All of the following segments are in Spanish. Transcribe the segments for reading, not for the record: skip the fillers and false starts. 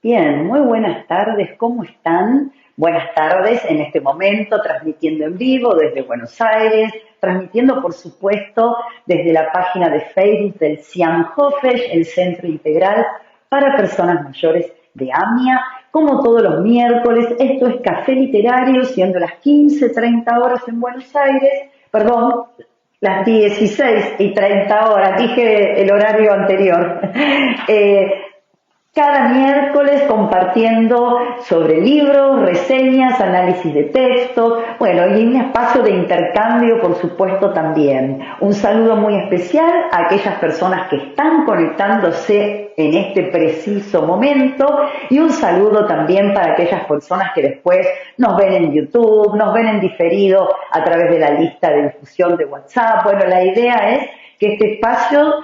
Bien, muy buenas tardes, ¿cómo están? Buenas tardes en este momento, transmitiendo en vivo desde Buenos Aires, transmitiendo por supuesto desde la página de Facebook del CIAM Hofesh, el Centro Integral para Personas Mayores de AMIA. Como todos los miércoles, esto es Café Literario, siendo las 15:30 horas en Buenos Aires, perdón, las 16:30 horas, dije el horario anterior. Eh, Cada miércoles compartiendo sobre libros, reseñas, análisis de textos, bueno, y un espacio de intercambio, por supuesto, también. Un saludo muy especial a aquellas personas que están conectándose en este preciso momento y un saludo también para aquellas personas que después nos ven en YouTube, nos ven en diferido a través de la lista de difusión de WhatsApp. Bueno, la idea es que este espacio,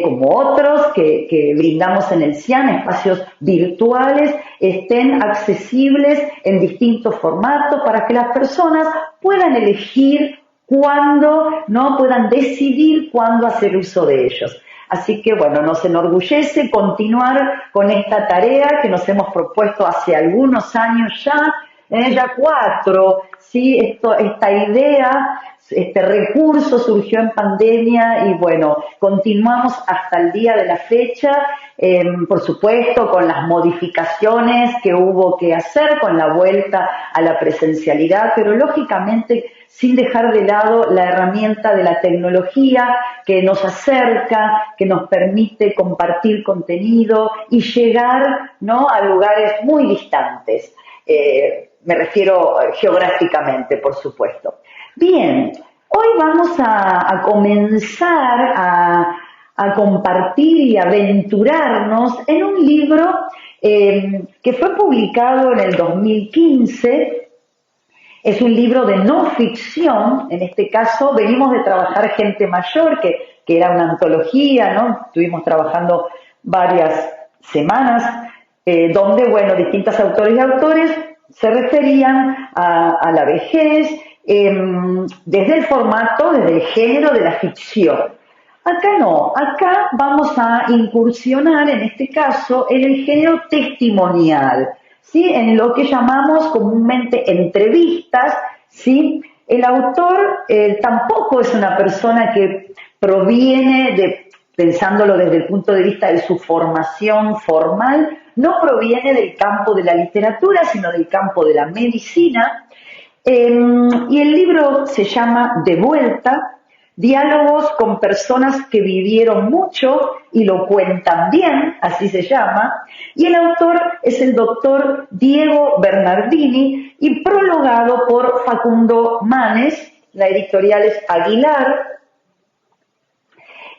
como otros que brindamos en el CIAN, espacios virtuales, estén accesibles en distintos formatos para que las personas puedan elegir cuándo, ¿no? Puedan decidir cuándo hacer uso de ellos. Así que bueno, nos enorgullece continuar con esta tarea que nos hemos propuesto hace algunos años ya 4, ¿sí? Esta idea, este recurso surgió en pandemia y bueno, continuamos hasta el día de la fecha, por supuesto con las modificaciones que hubo que hacer con la vuelta a la presencialidad, pero lógicamente sin dejar de lado la herramienta de la tecnología que nos acerca, que nos permite compartir contenido y llegar, ¿no?, a lugares muy distantes. Me refiero geográficamente, por supuesto. Bien, hoy vamos a comenzar a compartir y aventurarnos en un libro que fue publicado en el 2015. Es un libro de no ficción, en este caso venimos de trabajar Gente Mayor, que era una antología, ¿no? Estuvimos trabajando varias semanas, donde, bueno, distintos autores y autores se referían a la vejez desde el formato, desde el género de la ficción. Acá no, acá vamos a incursionar, en este caso, en el género testimonial, ¿sí? En lo que llamamos comúnmente entrevistas, ¿sí? El autor tampoco es una persona que proviene de, pensándolo desde el punto de vista de su formación formal, no proviene del campo de la literatura, sino del campo de la medicina. Y el libro se llama De Vuelta, diálogos con personas que vivieron mucho y lo cuentan bien, así se llama, y el autor es el doctor Diego Bernardini y prologado por Facundo Manes, la editorial es Aguilar.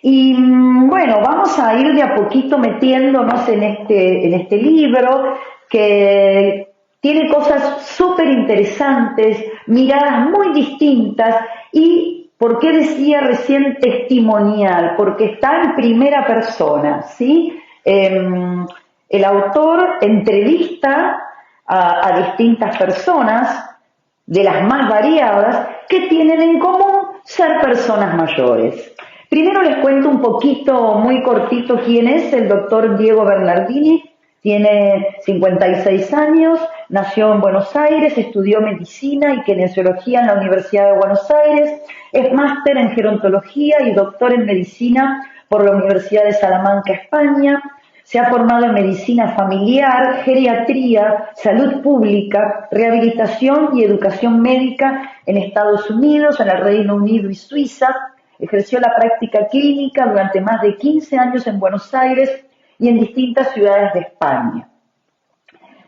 Y bueno, vamos a ir de a poquito metiéndonos en este libro que tiene cosas súper interesantes, miradas muy distintas y, ¿por qué decía recién testimonial? Porque está en primera persona, ¿sí? El autor entrevista a distintas personas de las más variadas que tienen en común ser personas mayores. Primero les cuento un poquito, muy cortito, quién es el doctor Diego Bernardini. Tiene 56 años, nació en Buenos Aires, estudió medicina y kinesiología en la Universidad de Buenos Aires, es máster en gerontología y doctor en medicina por la Universidad de Salamanca, España. Se ha formado en medicina familiar, geriatría, salud pública, rehabilitación y educación médica en Estados Unidos, en el Reino Unido y Suiza. Ejerció la práctica clínica durante más de 15 años en Buenos Aires y en distintas ciudades de España.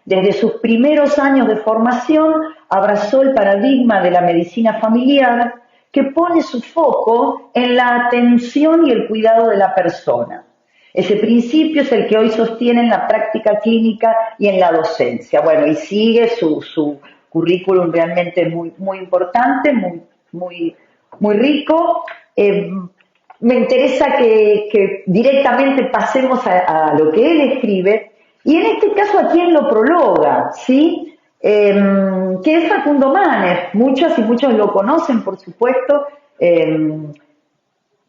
Desde sus primeros años de formación abrazó el paradigma de la medicina familiar que pone su foco en la atención y el cuidado de la persona. Ese principio es el que hoy sostiene en la práctica clínica y en la docencia. Bueno, y sigue su currículum realmente muy, muy importante, muy rico. Me interesa que directamente pasemos a lo que él escribe, y en este caso a quien lo prologa, ¿sí? Que es Facundo Manes. Muchas y muchos lo conocen, por supuesto,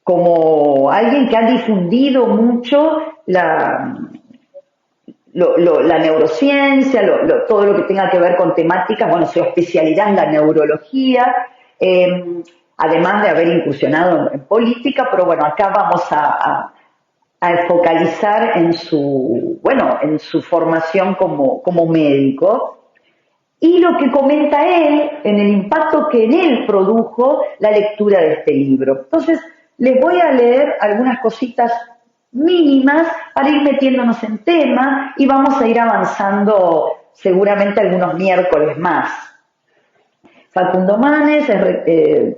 como alguien que ha difundido mucho la la neurociencia, todo lo que tenga que ver con temáticas, bueno, su especialidad es la neurología, además de haber incursionado en política, pero bueno, acá vamos a focalizar en su formación como médico. Y lo que comenta él, en el impacto que en él produjo la lectura de este libro. Entonces, les voy a leer algunas cositas mínimas para ir metiéndonos en tema y vamos a ir avanzando seguramente algunos miércoles más. Facundo Manes, en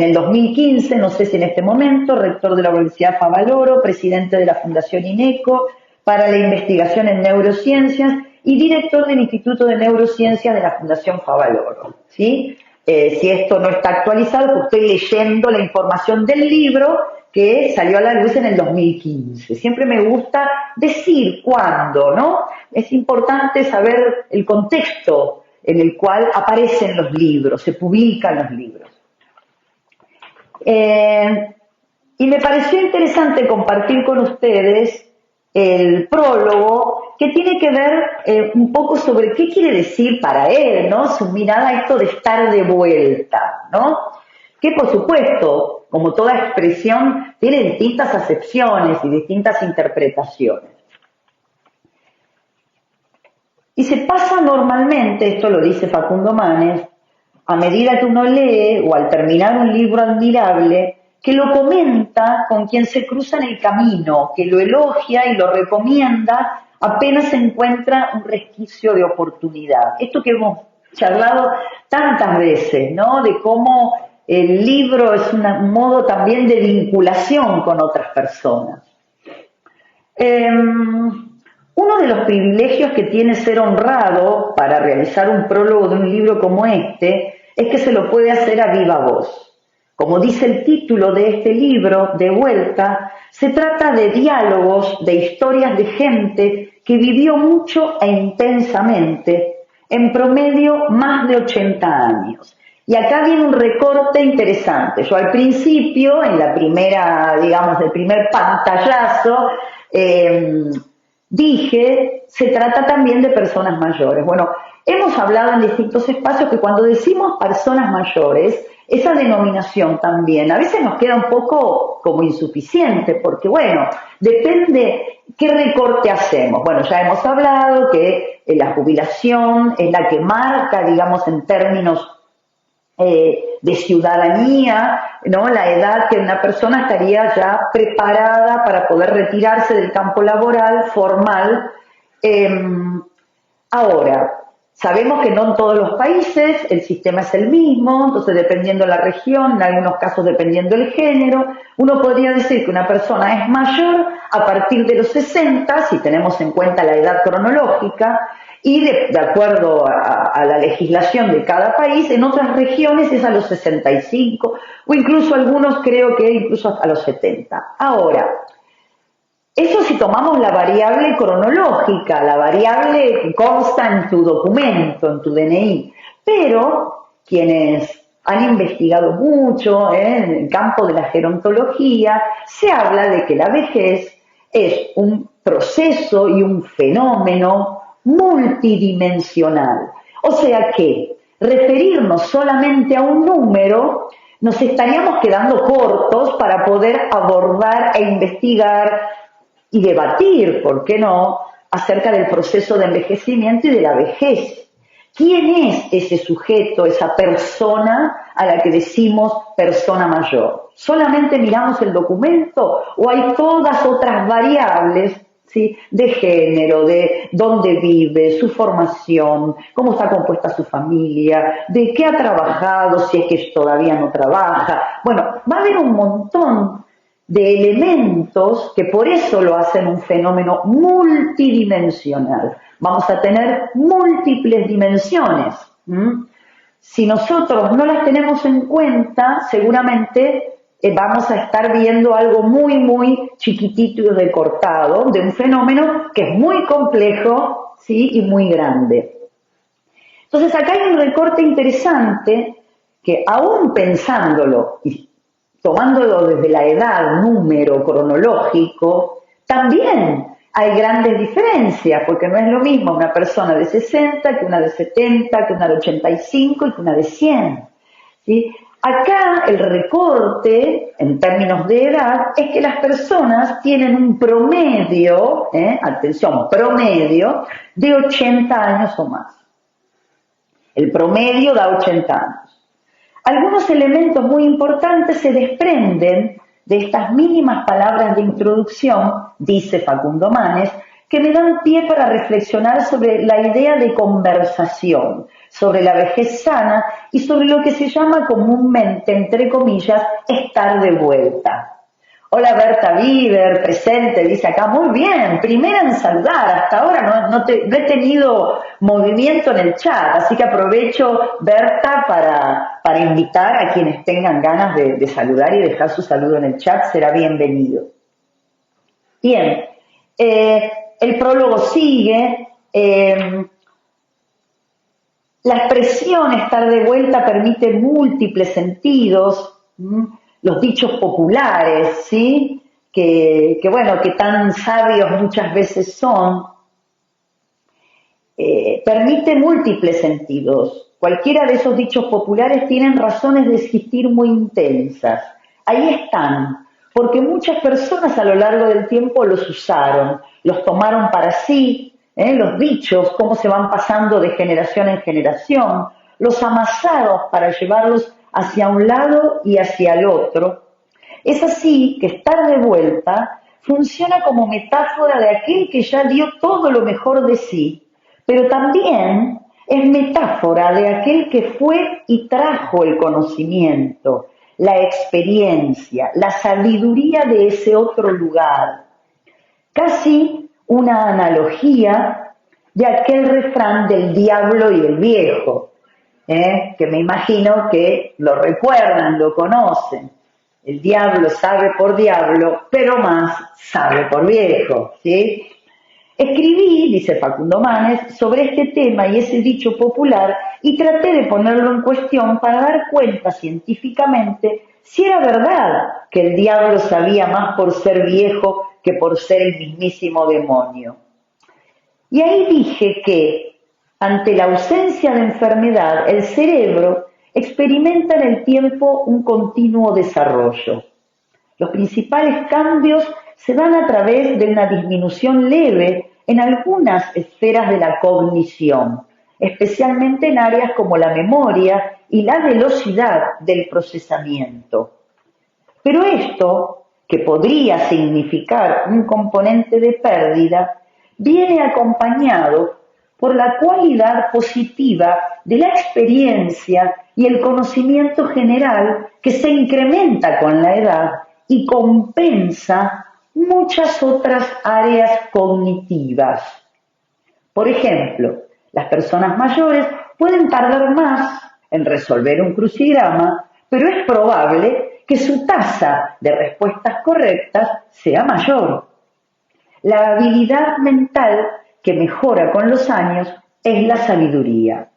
el 2015, no sé si en este momento, rector de la Universidad Favaloro, presidente de la Fundación INECO para la investigación en neurociencias y director del Instituto de Neurociencias de la Fundación Favaloro, ¿sí? Si esto no está actualizado, pues estoy leyendo la información del libro que salió a la luz en el 2015. Siempre me gusta decir cuándo, ¿no? Es importante saber el contexto en el cual aparecen los libros, se publican los libros. Y me pareció interesante compartir con ustedes el prólogo que tiene que ver un poco sobre qué quiere decir para él, ¿no? Su mirada a esto de estar de vuelta, ¿no? Que por supuesto, como toda expresión, tiene distintas acepciones y distintas interpretaciones. Y se pasa normalmente, esto lo dice Facundo Manes, a medida que uno lee o al terminar un libro admirable, que lo comenta con quien se cruza en el camino, que lo elogia y lo recomienda apenas se encuentra un resquicio de oportunidad. Esto que hemos charlado tantas veces, ¿no? De cómo el libro es un modo también de vinculación con otras personas. Uno de los privilegios que tiene ser honrado para realizar un prólogo de un libro como este es que se lo puede hacer a viva voz. Como dice el título de este libro, De Vuelta, se trata de diálogos, de historias de gente que vivió mucho e intensamente, en promedio más de 80 años. Y acá viene un recorte interesante. Yo al principio, en la primera, digamos, el primer pantallazo, dije, se trata también de personas mayores. Bueno, hemos hablado en distintos espacios que cuando decimos personas mayores, esa denominación también a veces nos queda un poco como insuficiente, porque bueno, depende qué recorte hacemos. Bueno, ya hemos hablado que la jubilación es la que marca, digamos, en términos de ciudadanía, ¿no? La edad que una persona estaría ya preparada para poder retirarse del campo laboral formal. Ahora, sabemos que no en todos los países el sistema es el mismo, entonces dependiendo de la región, en algunos casos dependiendo del género, uno podría decir que una persona es mayor a partir de los 60, si tenemos en cuenta la edad cronológica, y de acuerdo a la legislación de cada país, en otras regiones es a los 65, o incluso algunos creo que incluso hasta los 70. Ahora, eso si tomamos la variable cronológica, la variable que consta en tu documento, en tu DNI, pero quienes han investigado mucho en el campo de la gerontología, se habla de que la vejez es un proceso y un fenómeno multidimensional. O sea que referirnos solamente a un número nos estaríamos quedando cortos para poder abordar e investigar y debatir, ¿por qué no?, acerca del proceso de envejecimiento y de la vejez. ¿Quién es ese sujeto, esa persona a la que decimos persona mayor? ¿Solamente miramos el documento o hay todas otras variables, ¿sí?, de género, de dónde vive, su formación, cómo está compuesta su familia, de qué ha trabajado, si es que todavía no trabaja? Bueno, va a haber un montón de elementos que por eso lo hacen un fenómeno multidimensional. Vamos a tener múltiples dimensiones. Si nosotros no las tenemos en cuenta, seguramente vamos a estar viendo algo muy, muy chiquitito y recortado de un fenómeno que es muy complejo, ¿sí?, y muy grande. Entonces acá hay un recorte interesante que aún pensándolo y tomándolo desde la edad, número cronológico, también hay grandes diferencias, porque no es lo mismo una persona de 60 que una de 70, que una de 85 y que una de 100. ¿Sí? Acá el recorte, en términos de edad, es que las personas tienen un promedio, atención, promedio, de 80 años o más. El promedio da 80 años. Algunos elementos muy importantes se desprenden de estas mínimas palabras de introducción, dice Facundo Manes, que me dan pie para reflexionar sobre la idea de conversación, sobre la vejez sana y sobre lo que se llama comúnmente, entre comillas, estar de vuelta. Hola Berta Bieber, presente, dice acá, muy bien, primera en saludar, hasta ahora no he tenido movimiento en el chat, así que aprovecho Berta para invitar a quienes tengan ganas de saludar y dejar su saludo en el chat, será bienvenido. Bien, el prólogo sigue, la expresión estar de vuelta permite múltiples sentidos, los dichos populares, ¿sí? Que tan sabios muchas veces son, permite múltiples sentidos. Cualquiera de esos dichos populares tienen razones de existir muy intensas. Ahí están, porque muchas personas a lo largo del tiempo los usaron, los tomaron para sí, los dichos, cómo se van pasando de generación en generación, los amasados para llevarlos hacia un lado y hacia el otro. Es así que estar de vuelta funciona como metáfora de aquel que ya dio todo lo mejor de sí, pero también es metáfora de aquel que fue y trajo el conocimiento, la experiencia, la sabiduría de ese otro lugar. Casi una analogía de aquel refrán del diablo y el viejo, que me imagino que lo recuerdan, lo conocen. El diablo sabe por diablo, pero más sabe por viejo, ¿sí? Escribí, dice Facundo Manes, sobre este tema y ese dicho popular y traté de ponerlo en cuestión para dar cuenta científicamente si era verdad que el diablo sabía más por ser viejo que por ser el mismísimo demonio. Y ahí dije que, ante la ausencia de enfermedad, el cerebro experimenta en el tiempo un continuo desarrollo. Los principales cambios se dan a través de una disminución leve en algunas esferas de la cognición, especialmente en áreas como la memoria y la velocidad del procesamiento. Pero esto, que podría significar un componente de pérdida, viene acompañado por la cualidad positiva de la experiencia y el conocimiento general que se incrementa con la edad y compensa muchas otras áreas cognitivas. Por ejemplo, las personas mayores pueden tardar más en resolver un crucigrama, pero es probable que su tasa de respuestas correctas sea mayor. La habilidad mental que mejora con los años es la sabiduría.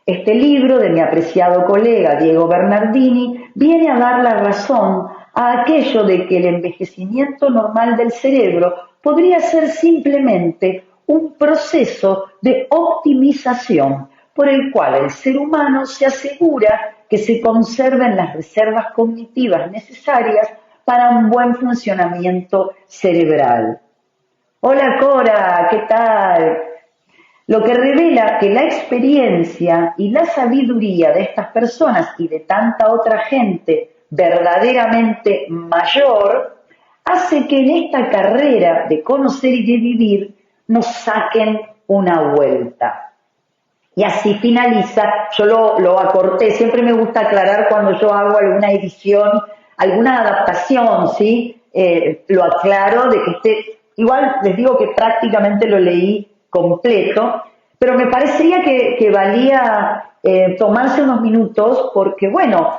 Este libro de mi apreciado colega Diego Bernardini viene a dar la razón a aquello de que el envejecimiento normal del cerebro podría ser simplemente un proceso de optimización por el cual el ser humano se asegura que se conserven las reservas cognitivas necesarias para un buen funcionamiento cerebral. Hola Cora, ¿qué tal? Lo que revela que la experiencia y la sabiduría de estas personas y de tanta otra gente verdaderamente mayor hace que en esta carrera de conocer y de vivir nos saquen una vuelta. Y así finaliza, yo lo acorté, siempre me gusta aclarar cuando yo hago alguna edición, alguna adaptación, ¿sí? Lo aclaro de que igual les digo que prácticamente lo leí completo, pero me parecería que valía tomarse unos minutos porque, bueno,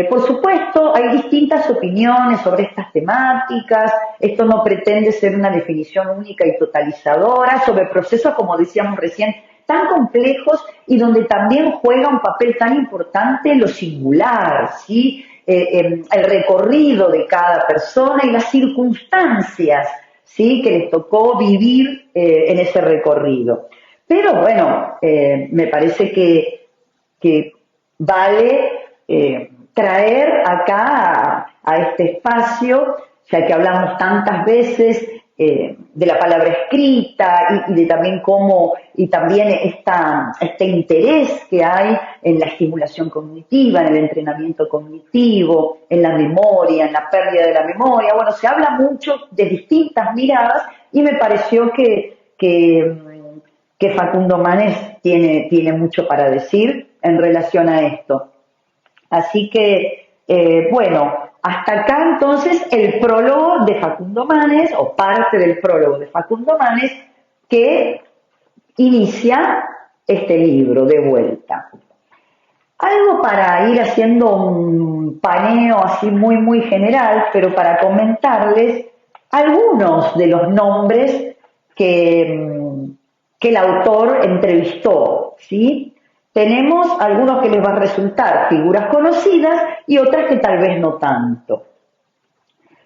por supuesto hay distintas opiniones sobre estas temáticas, esto no pretende ser una definición única y totalizadora sobre procesos, como decíamos recién, tan complejos y donde también juega un papel tan importante lo singular, ¿sí? El recorrido de cada persona y las circunstancias ¿sí? Que les tocó vivir en ese recorrido. Pero bueno, me parece que vale traer acá a este espacio, ya que hablamos tantas veces de la palabra escrita y de también cómo, y también este interés que hay en la estimulación cognitiva, en el entrenamiento cognitivo, en la memoria, en la pérdida de la memoria. Bueno, se habla mucho de distintas miradas y me pareció que Facundo Manes tiene mucho para decir en relación a esto. Así que, bueno, hasta acá entonces el prólogo de Facundo Manes, o parte del prólogo de Facundo Manes, que inicia este libro de vuelta. Algo para ir haciendo un paneo así muy general, pero para comentarles algunos de los nombres que el autor entrevistó, ¿sí? Tenemos algunos que les va a resultar figuras conocidas y otras que tal vez no tanto.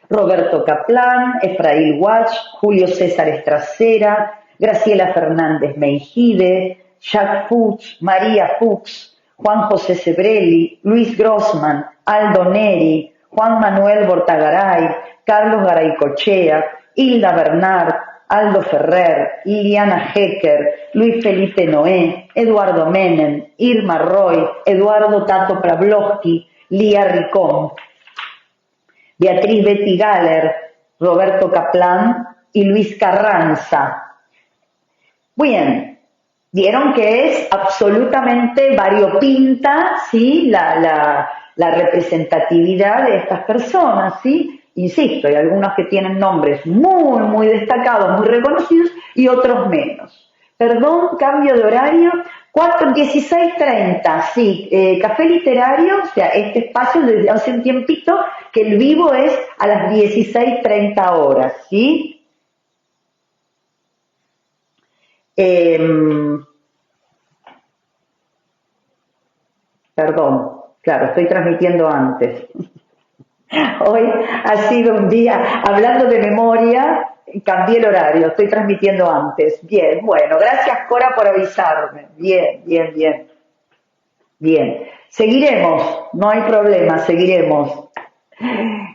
Roberto Kaplan, Efraín Wach, Julio César Estracera, Graciela Fernández Meijide, Jacques Fuchs, María Fuchs, Juan José Sebrelli, Luis Grossman, Aldo Neri, Juan Manuel Bortagaray, Carlos Garaycochea, Hilda Bernard, Aldo Ferrer, Liliana Hecker, Luis Felipe Noé, Eduardo Menem, Irma Roy, Eduardo Tato Pavlovsky, Lía Ricón, Beatriz Betty Galler, Roberto Kaplan y Luis Carranza. Bien, vieron que es absolutamente variopinta, ¿sí? La representatividad de estas personas, ¿sí? Insisto, hay algunos que tienen nombres muy destacados, muy reconocidos, y otros menos. Perdón, cambio de horario, 16:30, sí, Café Literario, o sea, este espacio desde hace un tiempito, que el vivo es a las 16:30 horas, ¿sí? Perdón, claro, estoy transmitiendo antes. Hoy ha sido un día, hablando de memoria, cambié el horario, estoy transmitiendo antes. Bien, bueno, gracias Cora por avisarme. Bien. Seguiremos, no hay problema, seguiremos.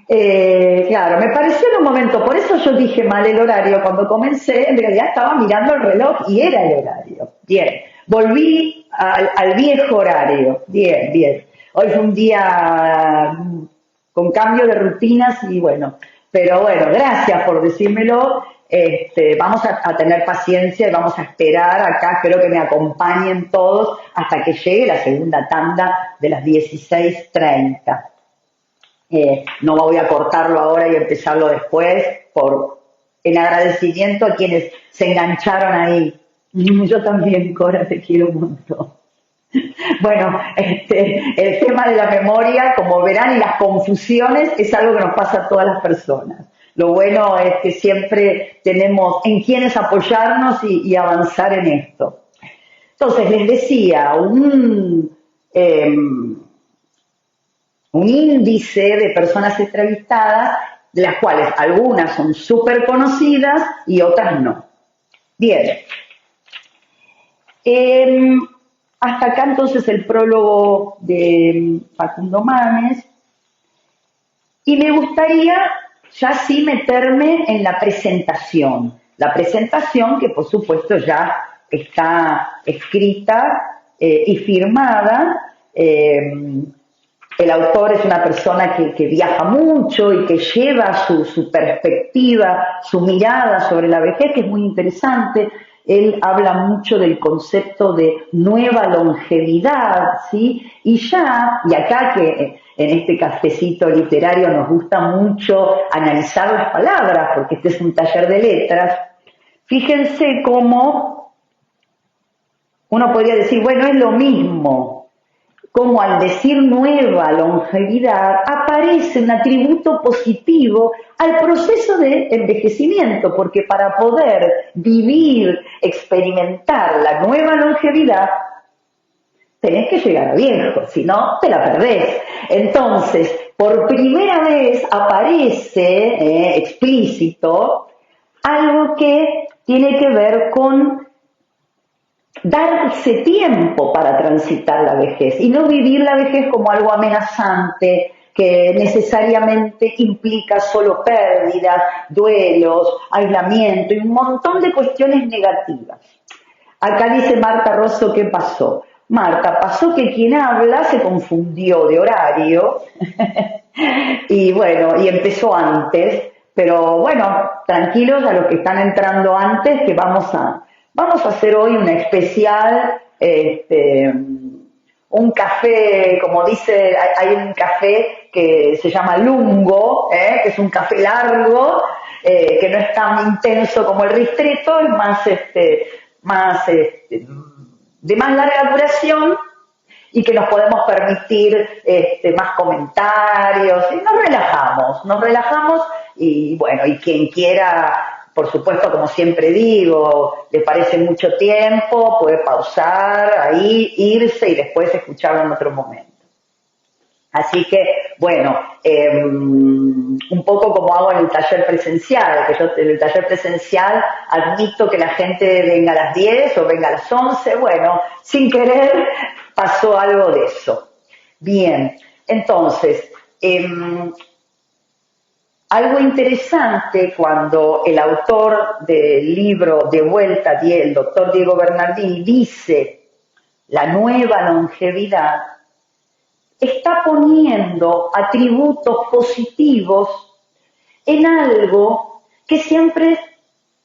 Claro, me pareció en un momento, por eso yo dije mal el horario, cuando comencé, en realidad estaba mirando el reloj y era el horario. Bien, volví al viejo horario. Bien. Hoy fue un día con cambio de rutinas y bueno, pero bueno, gracias por decírmelo. Vamos a tener paciencia y vamos a esperar acá, espero que me acompañen todos hasta que llegue la segunda tanda de las 16:30. No voy a cortarlo ahora y empezarlo después en agradecimiento a quienes se engancharon ahí. Yo también, Cora, te quiero un montón. Bueno, el tema de la memoria, como verán, y las confusiones es algo que nos pasa a todas las personas. Lo bueno es que siempre tenemos en quienes apoyarnos y avanzar en esto. Entonces, les decía, un índice de personas entrevistadas, de las cuales algunas son súper conocidas y otras no. Bien. Hasta acá entonces el prólogo de Facundo Manes. Y me gustaría ya sí meterme en la presentación. La presentación que por supuesto ya está escrita y firmada. El autor es una persona que viaja mucho y que lleva su perspectiva, su mirada sobre la vejez, que es muy interesante. Él habla mucho del concepto de nueva longevidad, ¿sí? Y acá que en este cafecito literario nos gusta mucho analizar las palabras, porque este es un taller de letras, fíjense cómo uno podría decir, bueno, es lo mismo, como al decir nueva longevidad aparece un atributo positivo al proceso de envejecimiento, porque para poder vivir, experimentar la nueva longevidad, tenés que llegar a viejo, si no te la perdés. Entonces, por primera vez aparece explícito algo que tiene que ver con darse tiempo para transitar la vejez y no vivir la vejez como algo amenazante que necesariamente implica solo pérdidas, duelos, aislamiento y un montón de cuestiones negativas. Acá dice Marta Rosso, ¿qué pasó? Marta, pasó que quien habla se confundió de horario y bueno, y empezó antes, pero bueno, tranquilos a los que están entrando antes que vamos a hacer hoy una especial, un café, como dice, hay un café que se llama Lungo, que es un café largo, que no es tan intenso como el ristretto, es de más larga duración y que nos podemos permitir más comentarios y nos relajamos y bueno, y quien quiera, por supuesto, como siempre digo, le parece mucho tiempo, puede pausar ahí, irse y después escucharlo en otro momento. Así que, bueno, un poco como hago en el taller presencial, que yo en el taller presencial admito que la gente venga a las 10 o venga a las 11, bueno, sin querer pasó algo de eso. Bien, entonces, algo interesante cuando el autor del libro De Vuelta, el doctor Diego Bernardini, dice la nueva longevidad, está poniendo atributos positivos en algo que siempre,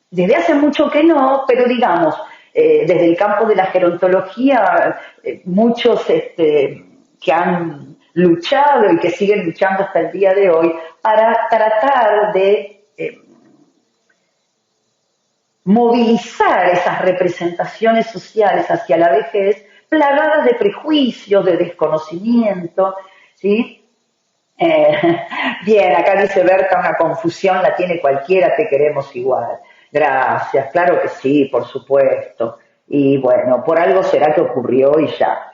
desde hace mucho que no, pero digamos, desde el campo de la gerontología, muchos que han luchado y que siguen luchando hasta el día de hoy para tratar de movilizar esas representaciones sociales hacia la vejez plagadas de prejuicios, de desconocimiento, ¿sí? Bien, acá dice Berta, una confusión la tiene cualquiera, te queremos igual. Gracias, claro que sí, por supuesto. Y bueno, por algo será que ocurrió y ya.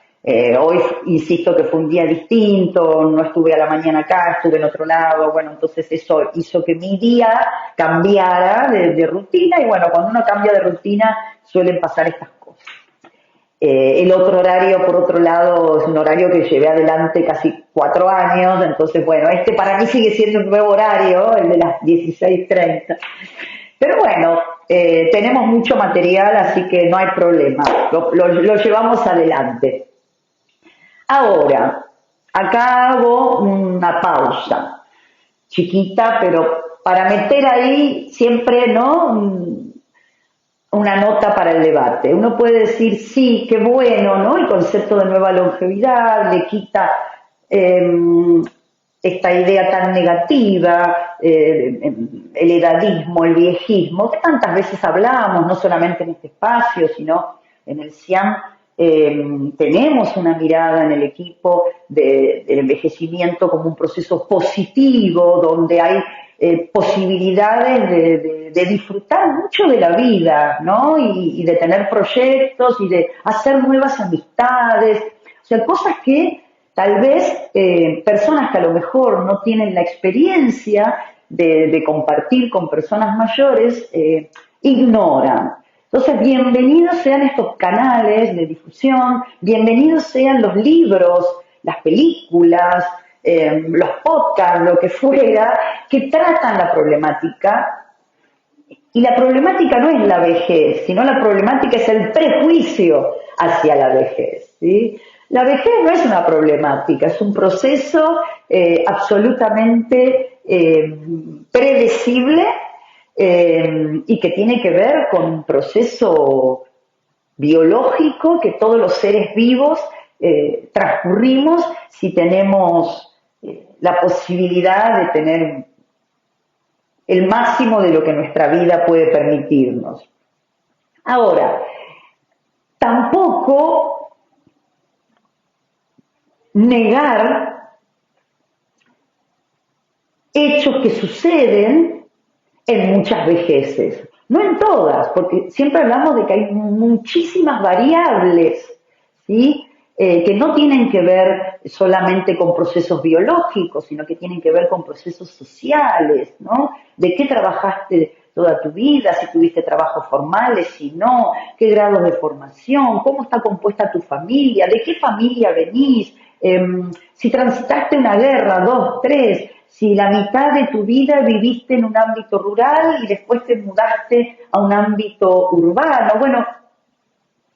Hoy insisto que fue un día distinto, no estuve a la mañana acá, estuve en otro lado, bueno, entonces eso hizo que mi día cambiara de rutina y bueno, cuando uno cambia de rutina suelen pasar estas cosas. El otro horario, por otro lado, es un horario que llevé adelante casi 4 años, entonces bueno, para mí sigue siendo un nuevo horario, el de las 16:30. Pero bueno, tenemos mucho material, así que no hay problema, lo llevamos adelante. Ahora, acá hago una pausa, chiquita, pero para meter ahí siempre, ¿no? Una nota para el debate. Uno puede decir, sí, qué bueno, ¿no? El concepto de nueva longevidad le quita esta idea tan negativa, el edadismo, el viejismo, que tantas veces hablamos, no solamente en este espacio, sino en el CIAM. Tenemos una mirada en el equipo del envejecimiento como un proceso positivo, donde hay posibilidades de disfrutar mucho de la vida, ¿no? Y de tener proyectos y de hacer nuevas amistades, o sea, cosas que tal vez personas que a lo mejor no tienen la experiencia de compartir con personas mayores ignoran. Entonces, bienvenidos sean estos canales de difusión, bienvenidos sean los libros, las películas, los podcasts, lo que fuera, que tratan la problemática. Y la problemática no es la vejez, sino la problemática es el prejuicio hacia la vejez, ¿sí? La vejez no es una problemática, es un proceso absolutamente predecible y que tiene que ver con un proceso biológico que todos los seres vivos transcurrimos si tenemos la posibilidad de tener el máximo de lo que nuestra vida puede permitirnos. Ahora, tampoco negar hechos que suceden en muchas vejeces, no en todas, porque siempre hablamos de que hay muchísimas variables, ¿sí? Que no tienen que ver solamente con procesos biológicos, sino que tienen que ver con procesos sociales, ¿no? ¿De qué trabajaste toda tu vida, si tuviste trabajos formales, si no, qué grados de formación, cómo está compuesta tu familia, de qué familia venís, si transitaste una guerra, dos, tres, si la mitad de tu vida viviste en un ámbito rural y después te mudaste a un ámbito urbano. Bueno,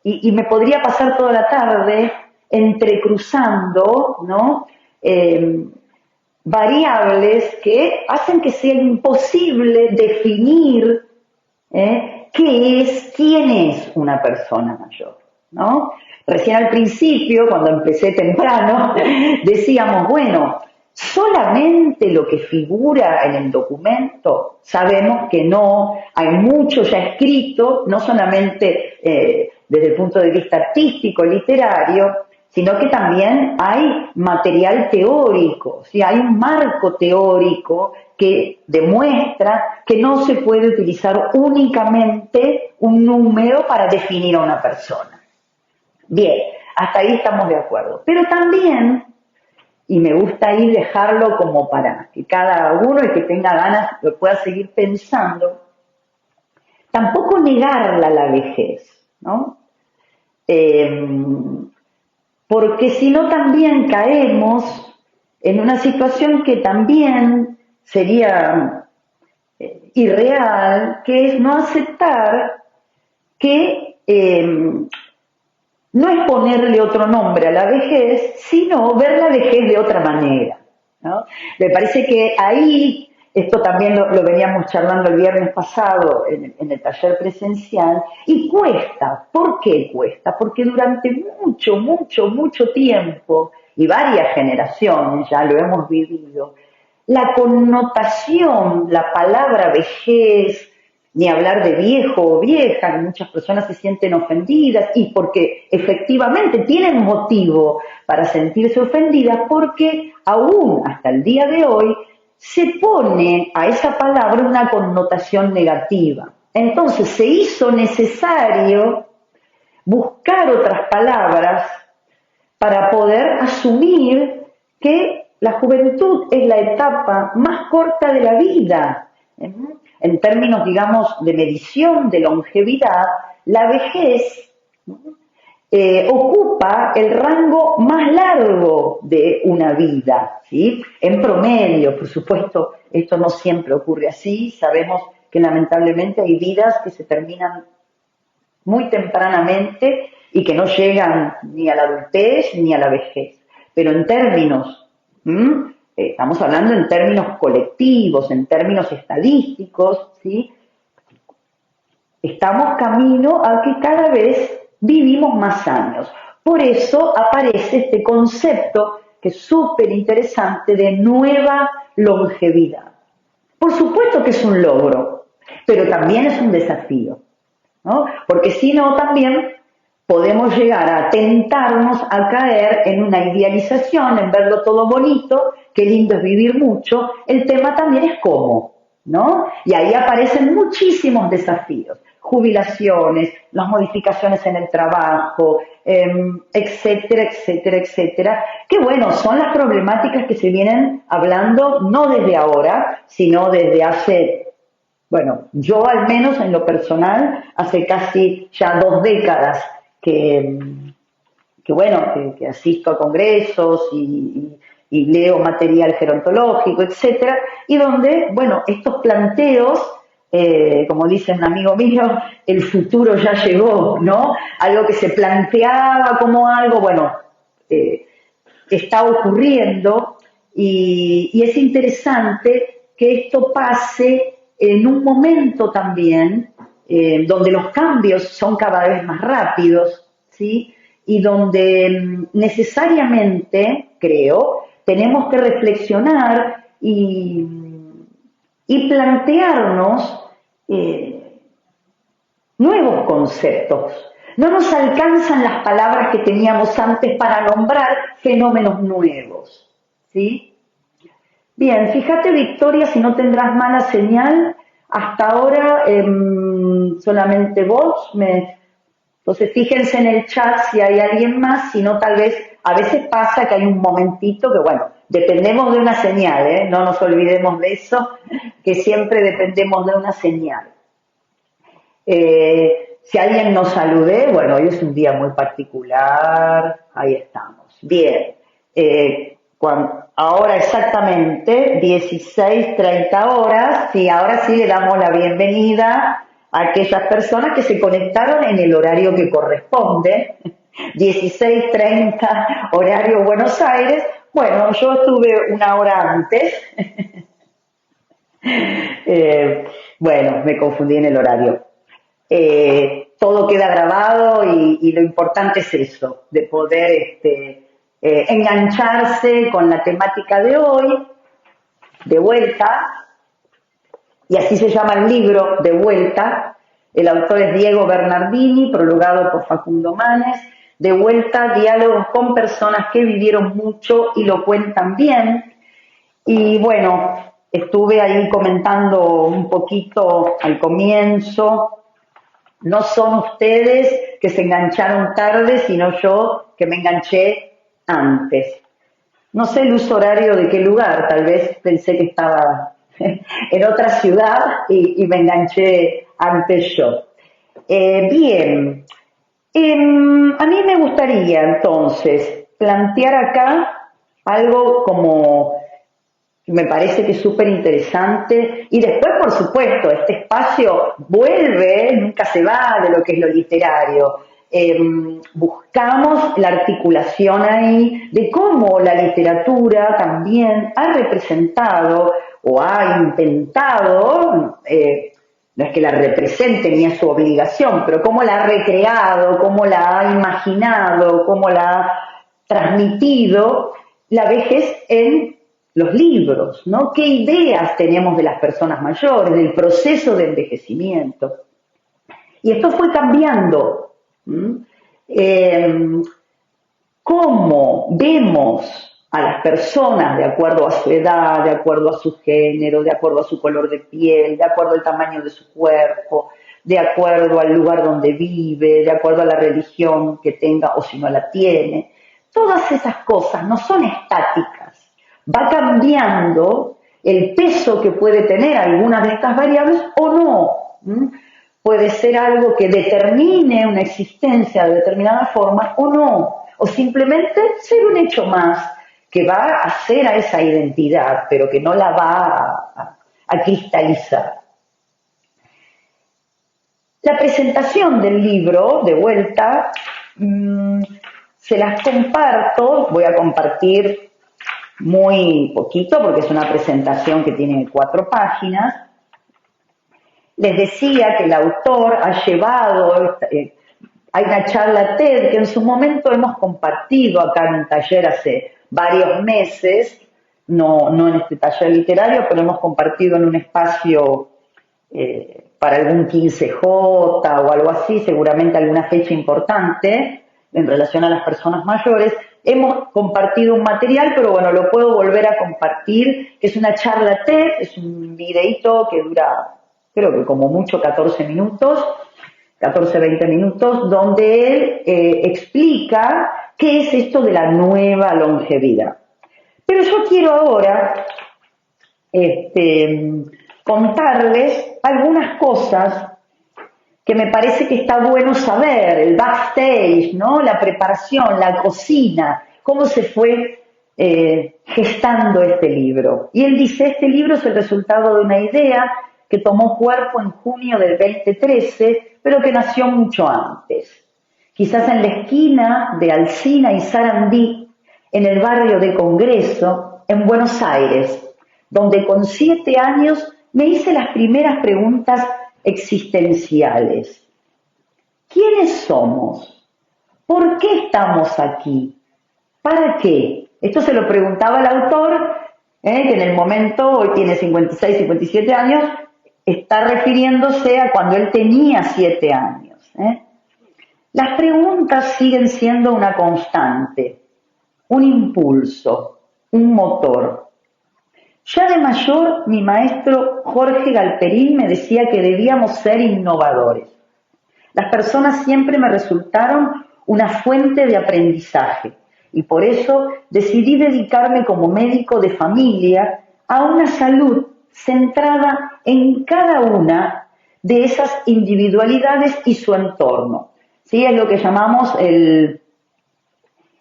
y me podría pasar toda la tarde entrecruzando, ¿no? Variables que hacen que sea imposible definir quién es una persona mayor, ¿no? Recién al principio, cuando empecé temprano, decíamos, bueno, solamente lo que figura en el documento, sabemos que no, hay mucho ya escrito, no solamente desde el punto de vista artístico, literario, sino que también hay material teórico, ¿sí? Hay un marco teórico que demuestra que no se puede utilizar únicamente un número para definir a una persona. Bien, hasta ahí estamos de acuerdo. Pero también, y me gusta ahí dejarlo como para que cada uno, el que tenga ganas, lo pueda seguir pensando, tampoco negarla la vejez, ¿no? Porque si no también caemos en una situación que también sería irreal, que es no aceptar que no es ponerle otro nombre a la vejez, sino ver la vejez de otra manera, ¿no? Me parece que ahí, esto también lo veníamos charlando el viernes pasado en el taller presencial, y cuesta. ¿Por qué cuesta? Porque durante mucho tiempo, y varias generaciones ya lo hemos vivido, la connotación, la palabra vejez, ni hablar de viejo o vieja, que muchas personas se sienten ofendidas, y porque efectivamente tienen motivo para sentirse ofendidas, porque aún hasta el día de hoy se pone a esa palabra una connotación negativa. Entonces se hizo necesario buscar otras palabras para poder asumir que la juventud es la etapa más corta de la vida. En términos, digamos, de medición, de longevidad, la vejez ocupa el rango más largo de una vida, ¿sí? En promedio, por supuesto, esto no siempre ocurre así, sabemos que lamentablemente hay vidas que se terminan muy tempranamente y que no llegan ni a la adultez ni a la vejez, pero en términos, estamos hablando en términos colectivos, en términos estadísticos, ¿sí? Estamos camino a que cada vez vivimos más años. Por eso aparece este concepto que es súper interesante de nueva longevidad. Por supuesto que es un logro, pero también es un desafío, ¿no? Porque si no, también podemos llegar a tentarnos a caer en una idealización, en verlo todo bonito, qué lindo es vivir mucho. El tema también es cómo, ¿no? Y ahí aparecen muchísimos desafíos. Jubilaciones, las modificaciones en el trabajo, etcétera, que bueno, son las problemáticas que se vienen hablando no desde ahora, sino desde hace, bueno, yo al menos en lo personal, hace casi ya 2 décadas que asisto a congresos y leo material gerontológico, etcétera, y donde, bueno, estos planteos, como dice un amigo mío, el futuro ya llegó, ¿no? Algo que se planteaba como algo, bueno, está ocurriendo y es interesante que esto pase en un momento también donde los cambios son cada vez más rápidos, ¿sí? Y donde necesariamente, creo, tenemos que reflexionar y plantearnos nuevos conceptos. No nos alcanzan las palabras que teníamos antes para nombrar fenómenos nuevos, ¿sí? Bien, fíjate, Victoria, si no tendrás mala señal, hasta ahora solamente vos. Entonces fíjense en el chat si hay alguien más, si no tal vez, a veces pasa que hay un momentito que bueno, dependemos de una señal, no nos olvidemos de eso, que siempre dependemos de una señal. Si a alguien no saludé, bueno, hoy es un día muy particular, ahí estamos. Bien, ahora exactamente 16:30, sí, ahora sí le damos la bienvenida a aquellas personas que se conectaron en el horario que corresponde, 16:30 horario Buenos Aires. Bueno, yo estuve una hora antes. Bueno, me confundí en el horario. Todo queda grabado y lo importante es eso, de poder engancharse con la temática de hoy, de vuelta, y así se llama el libro, De Vuelta. El autor es Diego Bernardini, prologado por Facundo Manes. De vuelta, diálogos con personas que vivieron mucho y lo cuentan bien. Y bueno, estuve ahí comentando un poquito al comienzo. No son ustedes que se engancharon tarde, sino yo que me enganché antes. No sé el uso horario de qué lugar, tal vez pensé que estaba en otra ciudad y me enganché antes yo. Bien, a mí me gustaría entonces plantear acá algo como me parece que es súper interesante. Y después, por supuesto, este espacio vuelve, nunca se va de lo que es lo literario. Buscamos la articulación ahí de cómo la literatura también ha representado o ha intentado, no es que la represente ni es su obligación, pero cómo la ha recreado, cómo la ha imaginado, cómo la ha transmitido la vejez en los libros, ¿no? ¿Qué ideas tenemos de las personas mayores, del proceso de envejecimiento? Y esto fue cambiando. ¿Cómo vemos a las personas de acuerdo a su edad, de acuerdo a su género, de acuerdo a su color de piel, de acuerdo al tamaño de su cuerpo, de acuerdo al lugar donde vive, de acuerdo a la religión que tenga o si no la tiene? Todas esas cosas no son estáticas. Va cambiando el peso que puede tener alguna de estas variables o no. Puede ser algo que determine una existencia de determinada forma o no, o simplemente ser un hecho más que va a hacer a esa identidad, pero que no la va a cristalizar. La presentación del libro, de vuelta, se las comparto, voy a compartir muy poquito porque es una presentación que tiene 4 páginas. Les decía que el autor ha llevado, hay una charla TED que en su momento hemos compartido acá en un taller hace varios meses, no en este taller literario, pero hemos compartido en un espacio para algún 15J o algo así, seguramente alguna fecha importante en relación a las personas mayores. Hemos compartido un material, pero bueno, lo puedo volver a compartir, que es una charla TED, es un videíto que dura, creo que como mucho 14 minutos, 14, 20 minutos, donde él explica qué es esto de la nueva longevidad. Pero yo quiero ahora contarles algunas cosas que me parece que está bueno saber, el backstage, ¿no? La preparación, la cocina, cómo se fue gestando este libro. Y él dice, este libro es el resultado de una idea que tomó cuerpo en junio del 2013, pero que nació mucho antes. Quizás en la esquina de Alsina y Sarandí, en el barrio de Congreso, en Buenos Aires, donde con 7 años me hice las primeras preguntas existenciales. ¿Quiénes somos? ¿Por qué estamos aquí? ¿Para qué? Esto se lo preguntaba el autor, que en el momento, hoy tiene 56, 57 años, está refiriéndose a cuando él tenía 7 años. Las preguntas siguen siendo una constante, un impulso, un motor. Ya de mayor, mi maestro Jorge Galperín me decía que debíamos ser innovadores. Las personas siempre me resultaron una fuente de aprendizaje y por eso decidí dedicarme como médico de familia a una salud centrada en cada una de esas individualidades y su entorno. ¿Sí? Es lo que llamamos el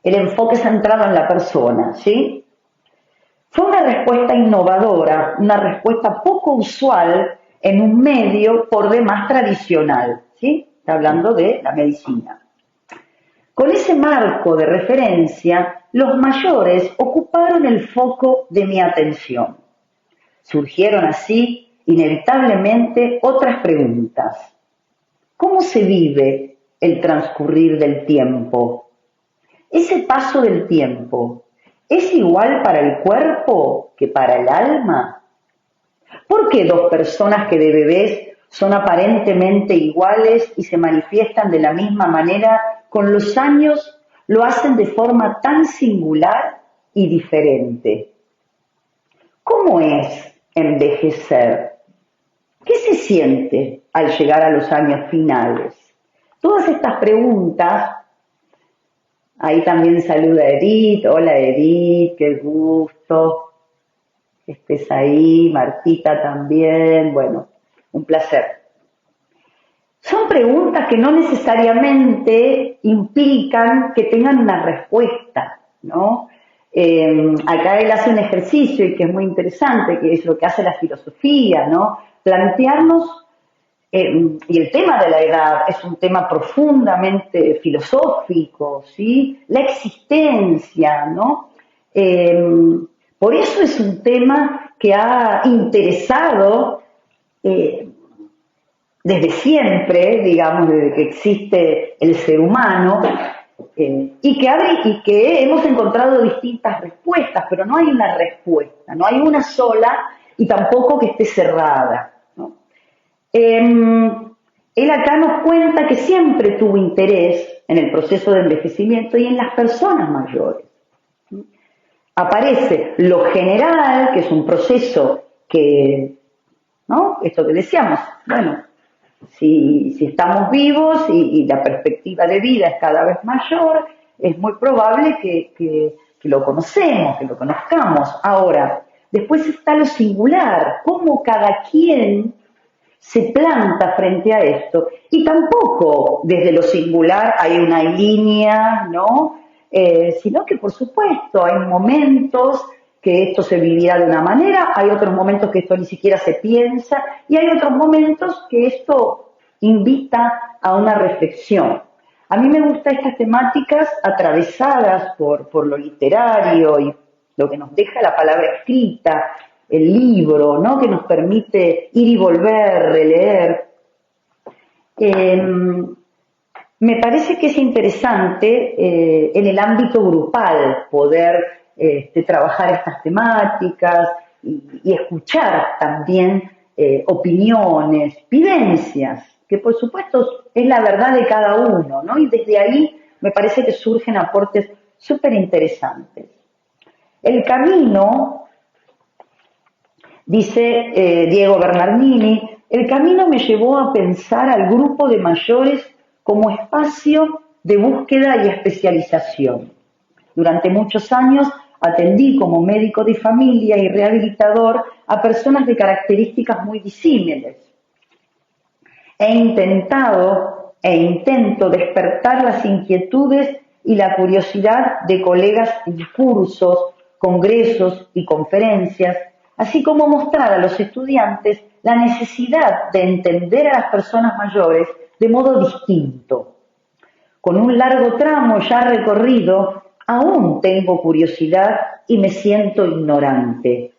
enfoque centrado en la persona. ¿Sí? Fue una respuesta innovadora, una respuesta poco usual en un medio por demás tradicional. ¿Sí? Está hablando de la medicina. Con ese marco de referencia, los mayores ocuparon el foco de mi atención. Surgieron así, inevitablemente, otras preguntas. ¿Cómo se vive el transcurrir del tiempo? ¿Ese paso del tiempo es igual para el cuerpo que para el alma? ¿Por qué dos personas que de bebés son aparentemente iguales y se manifiestan de la misma manera, con los años lo hacen de forma tan singular y diferente? ¿Cómo es envejecer? ¿Qué se siente al llegar a los años finales? Todas estas preguntas, ahí también saluda Edith. Hola Edith, qué gusto que estés ahí, Martita también, bueno, un placer. Son preguntas que no necesariamente implican que tengan una respuesta, ¿no? Acá él hace un ejercicio y que es muy interesante, que es lo que hace la filosofía, ¿no? Plantearnos, y el tema de la edad es un tema profundamente filosófico, ¿sí? La existencia, ¿no? Por eso es un tema que ha interesado desde siempre, digamos, desde que existe el ser humano, y que hemos encontrado distintas respuestas, pero no hay una respuesta, no hay una sola y tampoco que esté cerrada, ¿no? Él acá nos cuenta que siempre tuvo interés en el proceso de envejecimiento y en las personas mayores. Aparece lo general, que es un proceso que, ¿no? Esto que decíamos, bueno, si estamos vivos y la perspectiva de vida es cada vez mayor, es muy probable que lo conocemos, que lo conozcamos. Ahora, después está lo singular, cómo cada quien se planta frente a esto. Y tampoco desde lo singular hay una línea, ¿no? Sino que, por supuesto, hay momentos que esto se vivirá de una manera, hay otros momentos que esto ni siquiera se piensa, y hay otros momentos que esto invita a una reflexión. A mí me gustan estas temáticas atravesadas por lo literario y lo que nos deja la palabra escrita, el libro, ¿no? Que nos permite ir y volver, releer. Me parece que es interesante en el ámbito grupal poder trabajar estas temáticas y escuchar también opiniones, vivencias, que por supuesto es la verdad de cada uno, ¿no? Y desde ahí me parece que surgen aportes súper interesantes. El camino, dice Diego Bernardini, el camino me llevó a pensar al grupo de mayores como espacio de búsqueda y especialización. Durante muchos años atendí como médico de familia y rehabilitador a personas de características muy disímiles. He intentado e intento despertar las inquietudes y la curiosidad de colegas en cursos, congresos y conferencias, así como mostrar a los estudiantes la necesidad de entender a las personas mayores de modo distinto. Con un largo tramo ya recorrido, aún tengo curiosidad y me siento ignorante.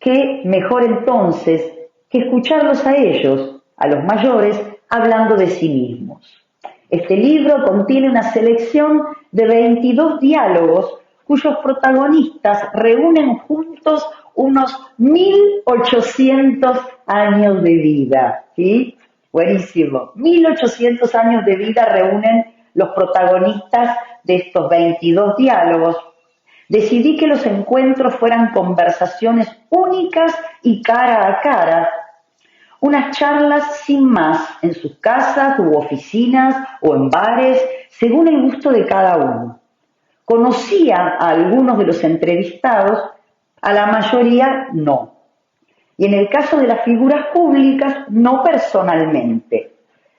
¿Qué mejor entonces que escucharlos a ellos, a los mayores, hablando de sí mismos? Este libro contiene una selección de 22 diálogos cuyos protagonistas reúnen juntos unos 1800 años de vida, ¿sí? Buenísimo. 1800 años de vida reúnen los protagonistas de estos 22 diálogos. Decidí que los encuentros fueran conversaciones únicas y cara a cara, unas charlas sin más, en sus casas u oficinas o en bares, según el gusto de cada uno. Conocía a algunos de los entrevistados, a la mayoría no. y en el caso de las figuras públicas, no personalmente.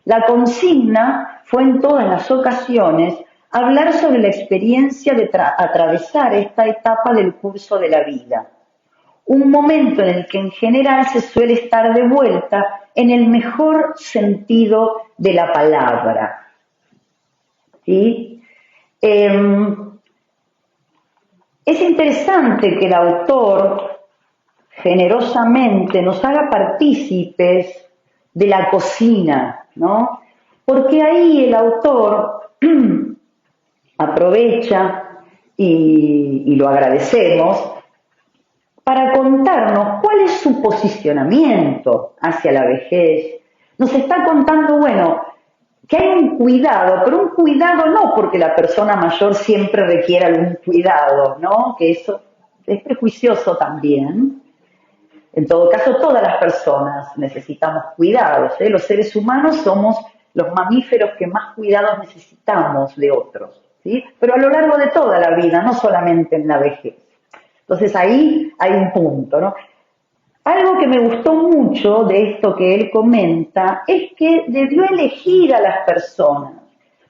La consigna fue en todas las ocasiones hablar sobre la experiencia de atravesar esta etapa del curso de la vida, un momento en el que en general se suele estar de vuelta en el mejor sentido de la palabra. ¿Sí? Es interesante que el autor generosamente nos haga partícipes de la cocina, ¿no? Porque ahí el autor aprovecha, y lo agradecemos, para contarnos cuál es su posicionamiento hacia la vejez. Nos está contando, bueno, que hay un cuidado, pero un cuidado no porque la persona mayor siempre requiere algún cuidado, ¿no? Que eso es prejuicioso también. En todo caso, todas las personas necesitamos cuidados, ¿eh? Los seres humanos somos los mamíferos que más cuidados necesitamos de otros, ¿sí? Pero a lo largo de toda la vida, no solamente en la vejez. Entonces ahí hay un punto, ¿no? Algo que me gustó mucho de esto que él comenta es que debió elegir a las personas.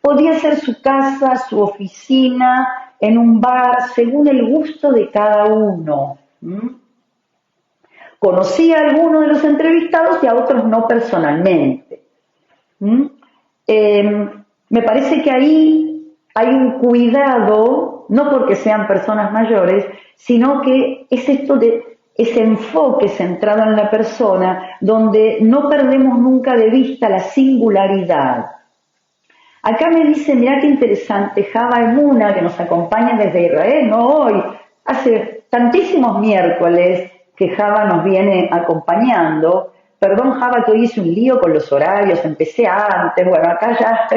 Podía ser su casa, su oficina, en un bar, según el gusto de cada uno. Conocí a algunos de los entrevistados y a otros no personalmente. Me parece que ahí hay un cuidado, no porque sean personas mayores, sino que es esto de ese enfoque centrado en la persona, donde no perdemos nunca de vista la singularidad. Acá me dice, mirá qué interesante, Java Emuna, que nos acompaña desde Israel, no hoy, hace tantísimos miércoles que Java nos viene acompañando. Perdón, Java, que hoy hice un lío con los horarios, empecé antes, bueno, acá ya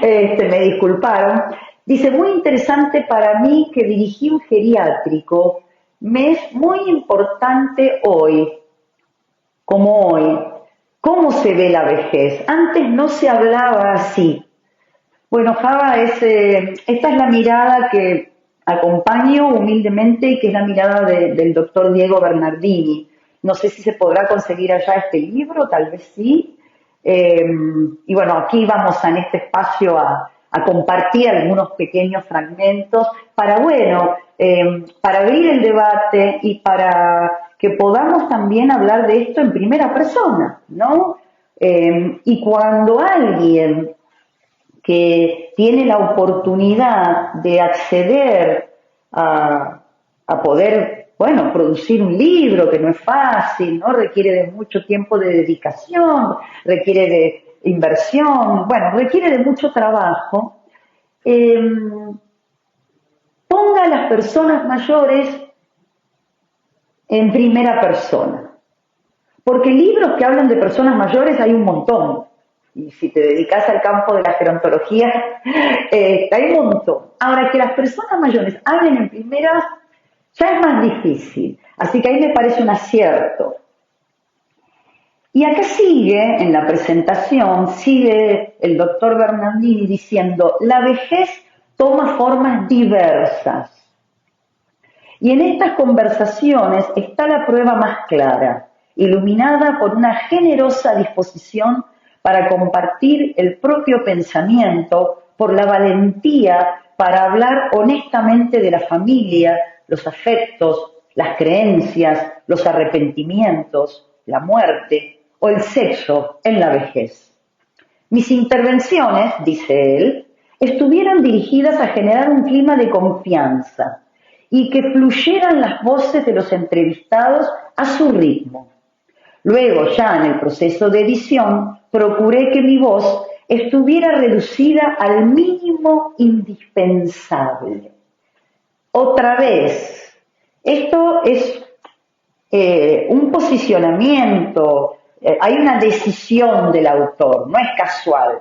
me disculparon. Dice, muy interesante para mí que dirigí un geriátrico, me es muy importante hoy, como hoy, cómo se ve la vejez. Antes no se hablaba así. Bueno, Java, esta es la mirada que acompaño humildemente y que es la mirada del doctor Diego Bernardini. No sé si se podrá conseguir allá este libro, tal vez sí. Y bueno, aquí vamos en este espacio a compartir algunos pequeños fragmentos para, bueno, para abrir el debate y para que podamos también hablar de esto en primera persona, ¿no? Y cuando alguien que tiene la oportunidad de acceder a poder, bueno, producir un libro, que no es fácil, ¿no? Requiere de mucho tiempo de dedicación, requiere de inversión, bueno, requiere de mucho trabajo. Ponga a las personas mayores en primera persona, porque libros que hablan de personas mayores hay un montón. Y si te dedicas al campo de la gerontología, hay un montón. Ahora, que las personas mayores hablen en primera ya es más difícil. Así que ahí me parece un acierto. Y acá sigue, en la presentación, sigue el doctor Bernardini diciendo, la vejez toma formas diversas. Y en estas conversaciones está la prueba más clara, iluminada por una generosa disposición para compartir el propio pensamiento, por la valentía para hablar honestamente de la familia, los afectos, las creencias, los arrepentimientos, la muerte o el sexo en la vejez. Mis intervenciones, dice él, estuvieron dirigidas a generar un clima de confianza y que fluyeran las voces de los entrevistados a su ritmo. Luego, ya en el proceso de edición, procuré que mi voz estuviera reducida al mínimo indispensable. Otra vez, esto es un posicionamiento, hay una decisión del autor, no es casual,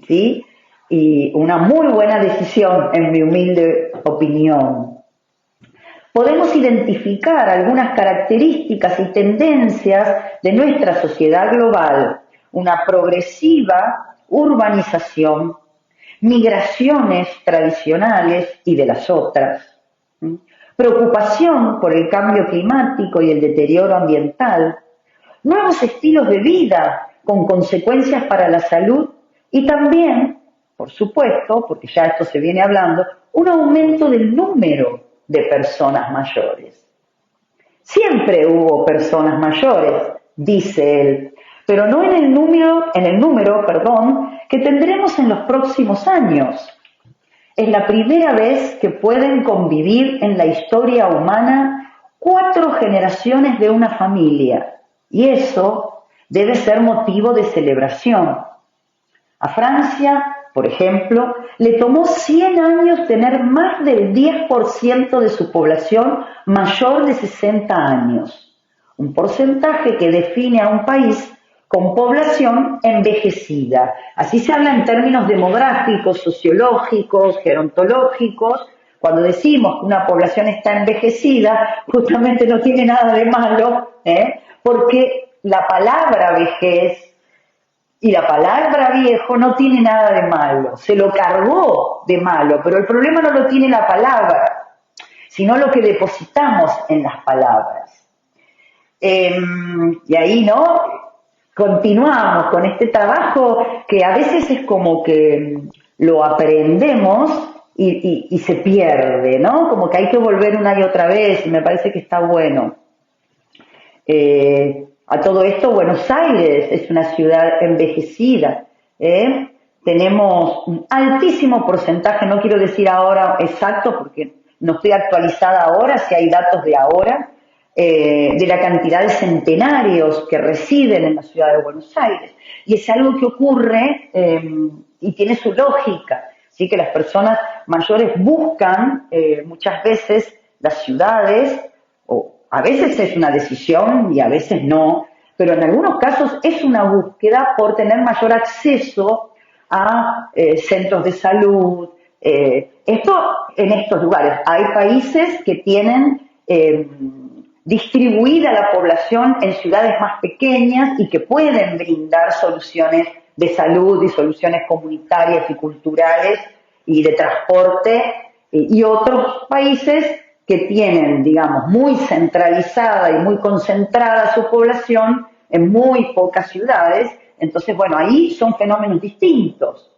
¿sí? Y una muy buena decisión, en mi humilde opinión. Podemos identificar algunas características y tendencias de nuestra sociedad global, una progresiva urbanización, migraciones tradicionales y de las otras, preocupación por el cambio climático y el deterioro ambiental, nuevos estilos de vida con consecuencias para la salud y también, por supuesto, porque ya esto se viene hablando, un aumento del número de personas mayores. Siempre hubo personas mayores, dice él, pero no en el número, que tendremos en los próximos años. Es la primera vez que pueden convivir en la historia humana 4 generaciones de una familia, y eso debe ser motivo de celebración. A Francia, por ejemplo, le tomó 100 años tener más del 10% de su población mayor de 60 años, un porcentaje que define a un país con población envejecida. Así se habla en términos demográficos, sociológicos, gerontológicos. Cuando decimos que una población está envejecida, justamente no tiene nada de malo, porque la palabra vejez y la palabra viejo no tiene nada de malo, se lo cargó de malo, pero el problema no lo tiene la palabra, sino lo que depositamos en las palabras. Y ahí, ¿no? Continuamos con este trabajo que a veces es como que lo aprendemos y se pierde, ¿no? Como que hay que volver una y otra vez y me parece que está bueno. A todo esto, Buenos Aires es una ciudad envejecida. Tenemos un altísimo porcentaje, no quiero decir ahora exacto porque no estoy actualizada ahora, si hay datos de ahora, de la cantidad de centenarios que residen en la ciudad de Buenos Aires. Y es algo que ocurre y tiene su lógica, ¿sí? Que las personas mayores buscan muchas veces las ciudades, o a veces es una decisión y a veces no, pero en algunos casos es una búsqueda por tener mayor acceso a centros de salud. Esto en estos lugares. Hay países que tienen distribuida la población en ciudades más pequeñas y que pueden brindar soluciones de salud y soluciones comunitarias y culturales y de transporte, y otros países que tienen, digamos, muy centralizada y muy concentrada su población en muy pocas ciudades. Entonces, bueno, ahí son fenómenos distintos.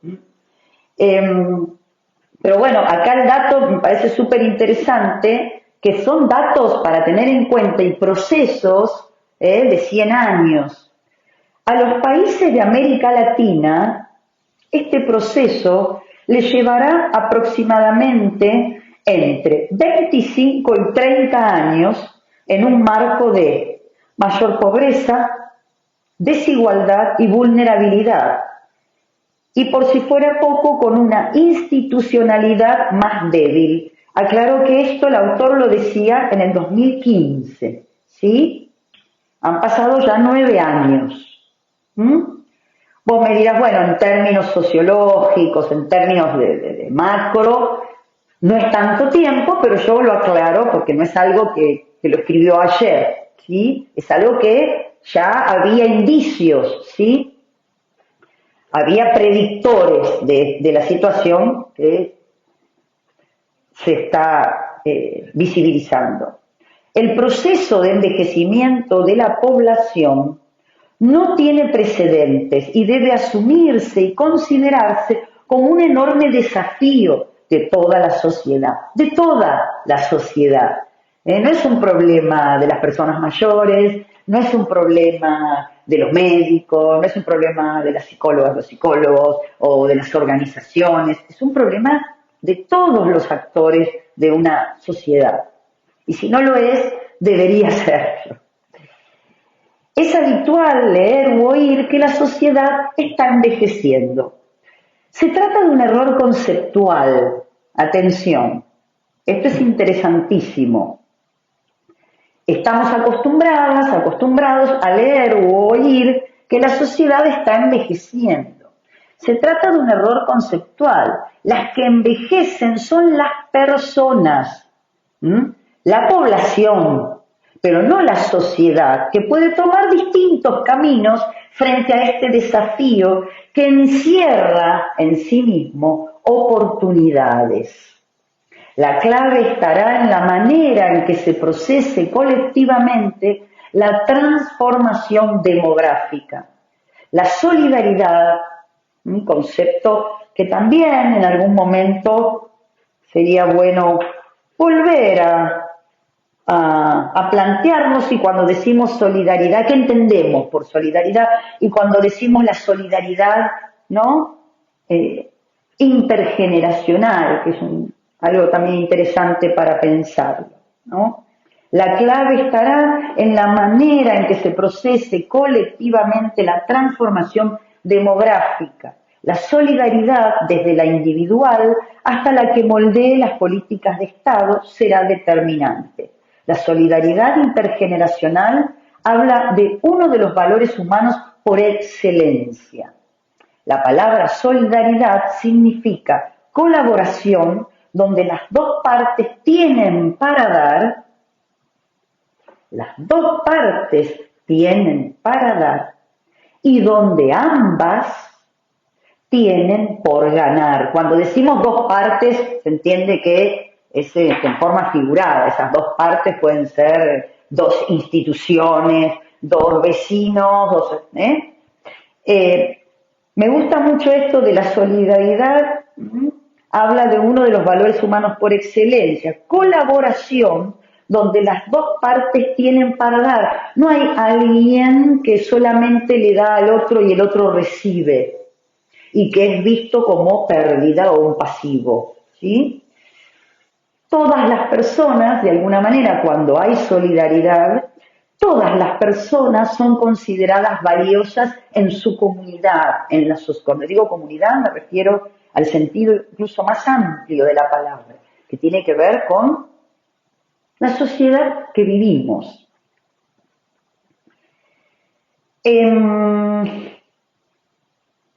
Pero bueno, acá el dato me parece súper interesante, que son datos para tener en cuenta y procesos de 100 años. A los países de América Latina, este proceso les llevará aproximadamente entre 25 y 30 años en un marco de mayor pobreza, desigualdad y vulnerabilidad. Y por si fuera poco, con una institucionalidad más débil. Aclaro que esto el autor lo decía en el 2015, ¿sí? Han pasado ya 9 años. Vos me dirás, bueno, en términos sociológicos, en términos de macro, no es tanto tiempo, pero yo lo aclaro porque no es algo que lo escribió ayer, ¿sí? Es algo que ya había indicios, ¿sí? Había predictores de la situación que se está visibilizando. El proceso de envejecimiento de la población no tiene precedentes y debe asumirse y considerarse como un enorme desafío de toda la sociedad, No es un problema de las personas mayores, no es un problema de los médicos, no es un problema de las psicólogas, los psicólogos o de las organizaciones, es un problema de todos los actores de una sociedad. Y si no lo es, debería serlo. Es habitual leer u oír que la sociedad está envejeciendo. Se trata de un error conceptual. Atención, esto es interesantísimo. Estamos acostumbrados a leer u oír que la sociedad está envejeciendo. Se trata de un error conceptual. Las que envejecen son las personas, la población, pero no la sociedad, que puede tomar distintos caminos frente a este desafío que encierra en sí mismo oportunidades. La clave estará en la manera en que se procese colectivamente la transformación demográfica. La solidaridad, un concepto que también en algún momento sería bueno volver a plantearnos, y cuando decimos solidaridad, ¿qué entendemos por solidaridad? Y cuando decimos la solidaridad, ¿no? Intergeneracional, que es algo también interesante para pensarlo, ¿no? La clave estará en la manera en que se procese colectivamente la transformación demográfica, la solidaridad desde la individual hasta la que moldee las políticas de Estado será determinante. La solidaridad intergeneracional habla de uno de los valores humanos por excelencia. La palabra solidaridad significa colaboración donde las dos partes tienen para dar, y donde ambas tienen por ganar. Cuando decimos dos partes, se entiende que es en forma figurada. Esas dos partes pueden ser dos instituciones, dos vecinos, me gusta mucho esto de la solidaridad. Habla de uno de los valores humanos por excelencia, colaboración, donde las dos partes tienen para dar. No hay alguien que solamente le da al otro y el otro recibe, y que es visto como pérdida o un pasivo, ¿sí? Todas las personas, de alguna manera, cuando hay solidaridad, todas las personas son consideradas valiosas en su comunidad. Cuando digo comunidad me refiero al sentido incluso más amplio de la palabra, que tiene que ver con la sociedad que vivimos.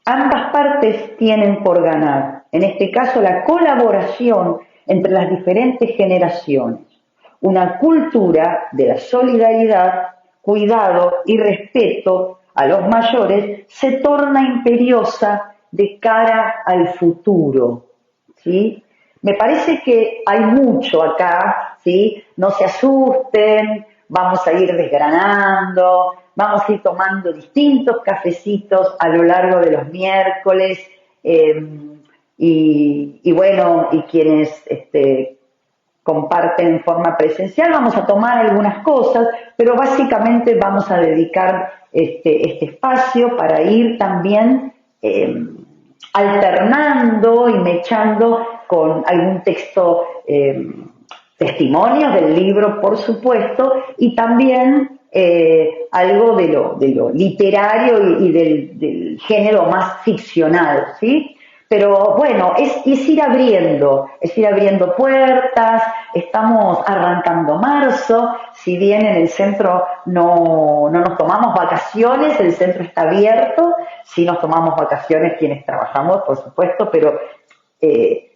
Ambas partes tienen por ganar, en este caso la colaboración entre las diferentes generaciones. Una cultura de la solidaridad, cuidado y respeto a los mayores se torna imperiosa de cara al futuro, ¿sí? Me parece que hay mucho acá, ¿sí? No se asusten, vamos a ir desgranando, vamos a ir tomando distintos cafecitos a lo largo de los miércoles, y bueno, y quienes comparten en forma presencial, vamos a tomar algunas cosas, pero básicamente vamos a dedicar este espacio para ir también alternando y mechando con algún texto, testimonios del libro, por supuesto, y también algo de lo literario y del género más ficcional, ¿sí? Pero bueno, es ir abriendo puertas. Estamos arrancando marzo, si bien en el centro no nos tomamos vacaciones, el centro está abierto, sí nos tomamos vacaciones quienes trabajamos, por supuesto, pero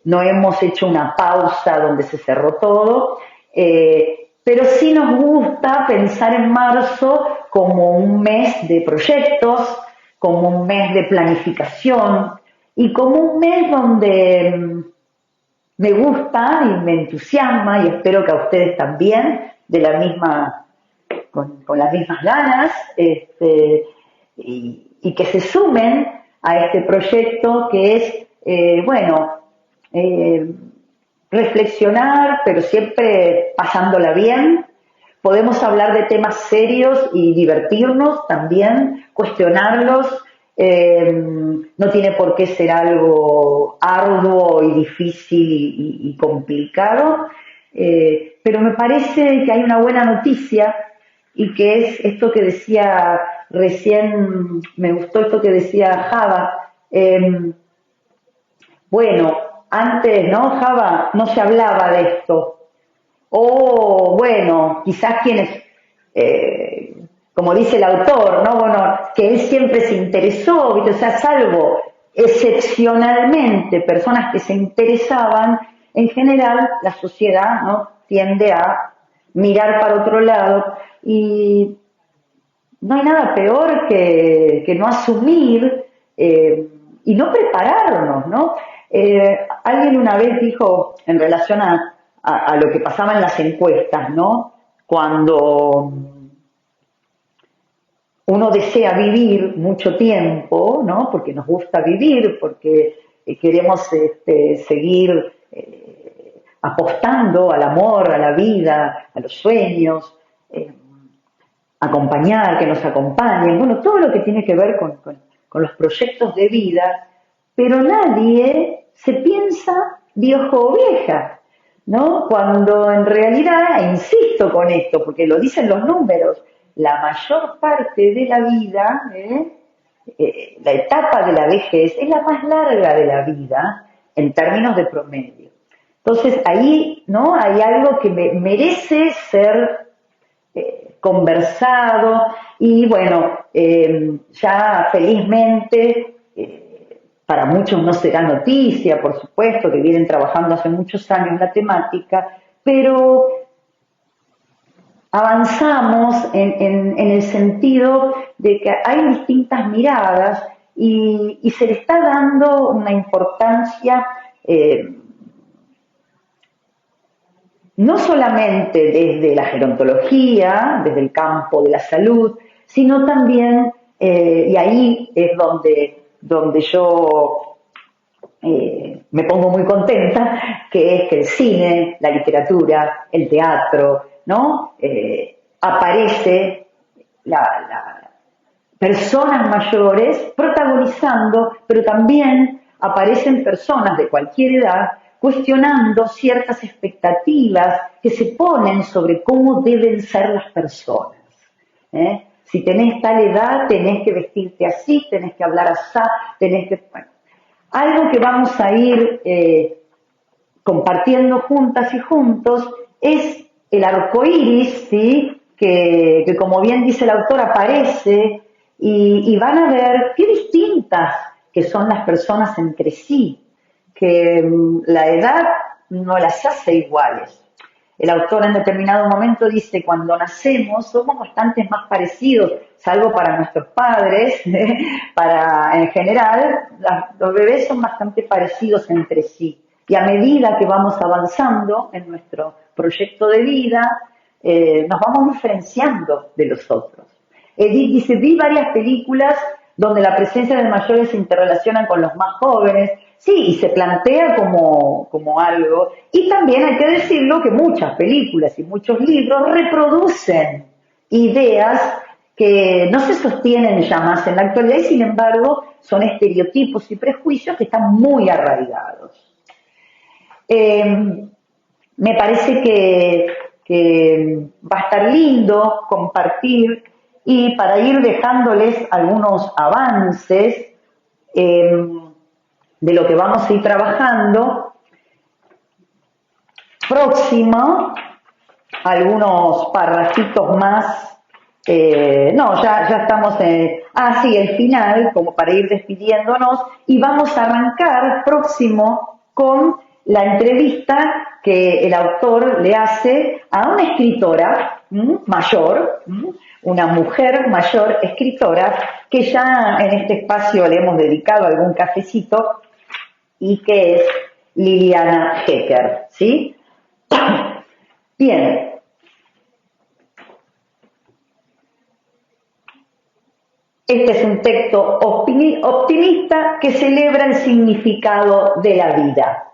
no hemos hecho una pausa donde se cerró todo, pero sí nos gusta pensar en marzo como un mes de proyectos, como un mes de planificación, y como un mes donde me gusta y me entusiasma, y espero que a ustedes también, con las mismas ganas, y que se sumen a este proyecto que es, reflexionar, pero siempre pasándola bien. Podemos hablar de temas serios y divertirnos también, cuestionarlos. No tiene por qué ser algo arduo y difícil y complicado, pero me parece que hay una buena noticia, y que es esto que decía recién, me gustó esto que decía Java. Bueno, antes, ¿no, Java? No se hablaba de esto. O, bueno, quizás quienes, como dice el autor, ¿no? Bueno, que él siempre se interesó, ¿viste? O sea, salvo excepcionalmente personas que se interesaban, en general la sociedad, ¿no?, tiende a mirar para otro lado, y no hay nada peor que no asumir y no prepararnos, ¿no? Alguien una vez dijo en relación a lo que pasaba en las encuestas, ¿no? Cuando uno desea vivir mucho tiempo, ¿no? Porque nos gusta vivir, porque queremos seguir apostando al amor, a la vida, a los sueños, acompañar, que nos acompañen, bueno, todo lo que tiene que ver con los proyectos de vida, pero nadie se piensa viejo o vieja, ¿no? Cuando en realidad, e insisto con esto, porque lo dicen los números, la mayor parte de la vida, la etapa de la vejez, es la más larga de la vida en términos de promedio. Entonces ahí, ¿no? Hay algo que merece ser conversado y bueno, ya felizmente para muchos no será noticia, por supuesto, que vienen trabajando hace muchos años la temática, pero avanzamos en el sentido de que hay distintas miradas y se le está dando una importancia no solamente desde la gerontología, desde el campo de la salud, sino también, y ahí es donde yo me pongo muy contenta, que es que el cine, la literatura, el teatro, ¿no? Aparece personas mayores protagonizando, pero también aparecen personas de cualquier edad cuestionando ciertas expectativas que se ponen sobre cómo deben ser las personas. Si tenés tal edad, tenés que vestirte así, tenés que hablar así, tenés que... Bueno, algo que vamos a ir compartiendo juntas y juntos es el arco iris, ¿sí? que como bien dice el autor aparece y van a ver qué distintas que son las personas entre sí, que la edad no las hace iguales. El autor en determinado momento dice, cuando nacemos somos bastante más parecidos, salvo para nuestros padres, en general, los bebés son bastante parecidos entre sí. Y a medida que vamos avanzando en nuestro proyecto de vida, nos vamos diferenciando de los otros. Edith dice, vi varias películas donde la presencia de mayores se interrelacionan con los más jóvenes, sí, y se plantea como algo. Y también hay que decirlo que muchas películas y muchos libros reproducen ideas que no se sostienen ya más en la actualidad y sin embargo son estereotipos y prejuicios que están muy arraigados. Me parece que va a estar lindo compartir y para ir dejándoles algunos avances de lo que vamos a ir trabajando, próximo, algunos parrafitos más, no, ya estamos sí, el final, como para ir despidiéndonos, y vamos a arrancar próximo con la entrevista que el autor le hace a una escritora mayor, una mujer mayor escritora, que ya en este espacio le hemos dedicado algún cafecito, y que es Liliana Hecker, ¿sí? Bien. Este es un texto optimista que celebra el significado de la vida.